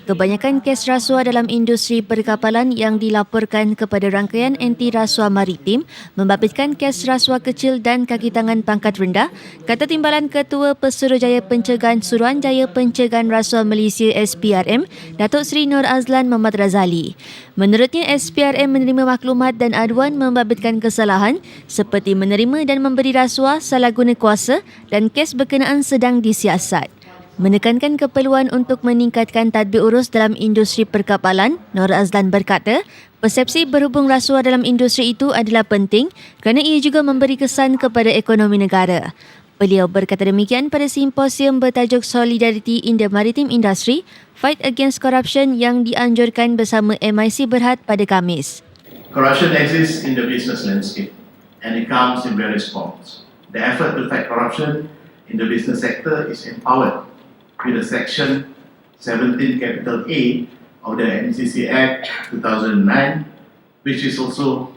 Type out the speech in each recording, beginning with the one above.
Kebanyakan kes rasuah dalam industri perkapalan yang dilaporkan kepada Rangkaian Anti-Rasuah Maritim membabitkan kes rasuah kecil dan kakitangan pangkat rendah, kata Timbalan Ketua Pesuruhjaya Pencegahan Suruhanjaya Pencegahan Rasuah Malaysia SPRM, Datuk Seri Norazlan Mohd Razali. Menurutnya, SPRM menerima maklumat dan aduan membabitkan kesalahan seperti menerima dan memberi rasuah, salah guna kuasa dan kes berkenaan sedang disiasat. Menekankan keperluan untuk meningkatkan tadbir urus dalam industri perkapalan, Norazlan berkata, persepsi berhubung rasuah dalam industri itu adalah penting kerana ia juga memberi kesan kepada ekonomi negara. Beliau berkata demikian pada simposium bertajuk Solidarity in the Maritime Industry, Fight Against Corruption yang dianjurkan bersama MIC Berhad pada Khamis. Corruption exists in the business landscape and it comes in various forms. The effort to fight corruption in the business sector is empowered with the Section 17 capital A of the MCC Act 2009, which is also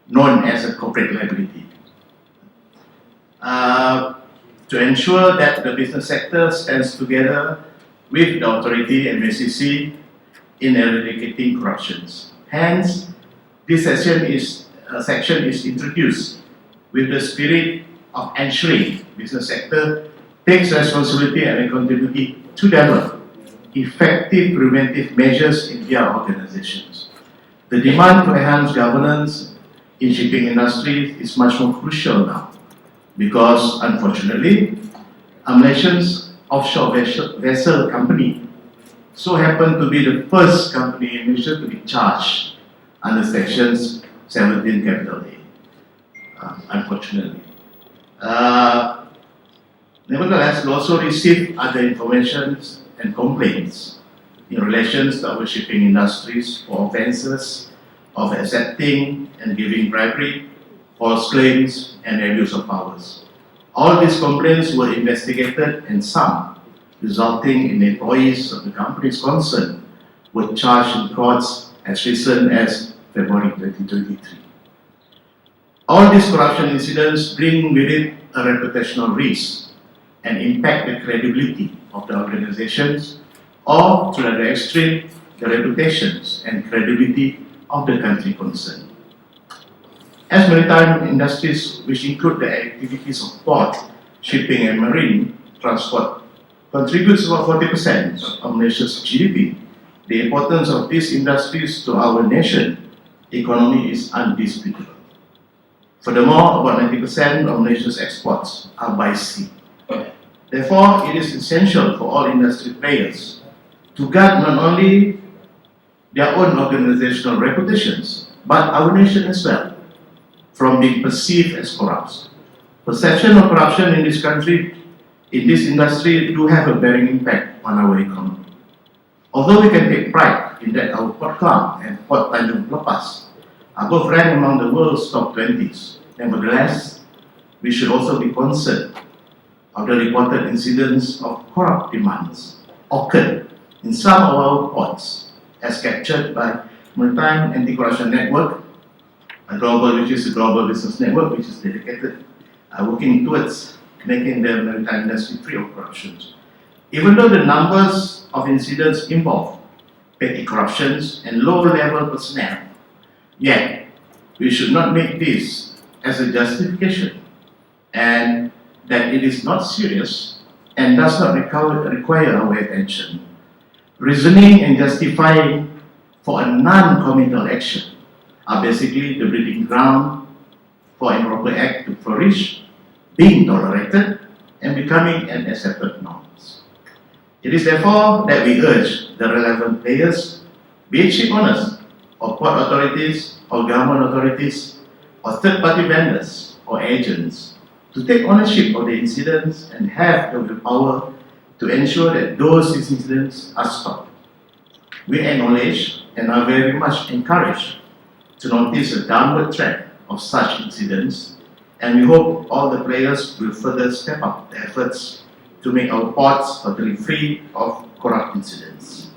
known as a corporate liability. To ensure that the business sector stands together with the authority and MCC in eradicating corruptions. Hence, this section is introduced with the spirit of ensuring business sector takes responsibility and accountability to develop effective preventive measures in their organizations. The demand to enhance governance in shipping industry is much more crucial now because, unfortunately, Malaysia's offshore vessel company so happened to be the first company in Malaysia to be charged under Sections 17 capital A, unfortunately. Nevertheless, we also receive other information and complaints in relation to our shipping industries for offences of accepting and giving bribery, false claims, and abuse of powers. All these complaints were investigated and some, resulting in employees of the companies concerned, were charged in courts as recent as February 2023. All these corruption incidents bring with it a reputational risk and impact the credibility of the organizations or, to the extreme, the reputations and credibility of the country concerned. As maritime industries, which include the activities of port, shipping and marine transport, contributes about 40% of Malaysia's GDP, the importance of these industries to our nation economy is undisputable. Furthermore, about 90% of Malaysia's exports are by sea. Therefore, it is essential for all industry players to guard not only their own organizational reputations, but our nation as well, from being perceived as corrupt. Perception of corruption in this country, in this industry, do have a bearing impact on our economy. Although we can take pride in that our Port Klang and Port Tanjung Pelepas are both ranked among the world's top 20s, nevertheless, we should also be concerned of the reported incidents of corrupt demands occurred in some of our ports, as captured by Maritime Anti-Corruption Network, which is a global business network which is dedicated working towards making the maritime industry free of corruption. Even though the numbers of incidents involve petty corruptions and low-level personnel, yet we should not make this as a justification and that it is not serious and does not require our attention. Reasoning and justifying for a non-committal action are basically the breeding ground for improper act to flourish, being tolerated, and becoming an accepted norms. It is therefore that we urge the relevant players, be it ship owners, or port authorities, or government authorities, or third-party vendors, or agents, to take ownership of the incidents and have the power to ensure that those incidents are stopped. We acknowledge and are very much encouraged to notice a downward trend of such incidents, and we hope all the players will further step up their efforts to make our ports totally free of corrupt incidents.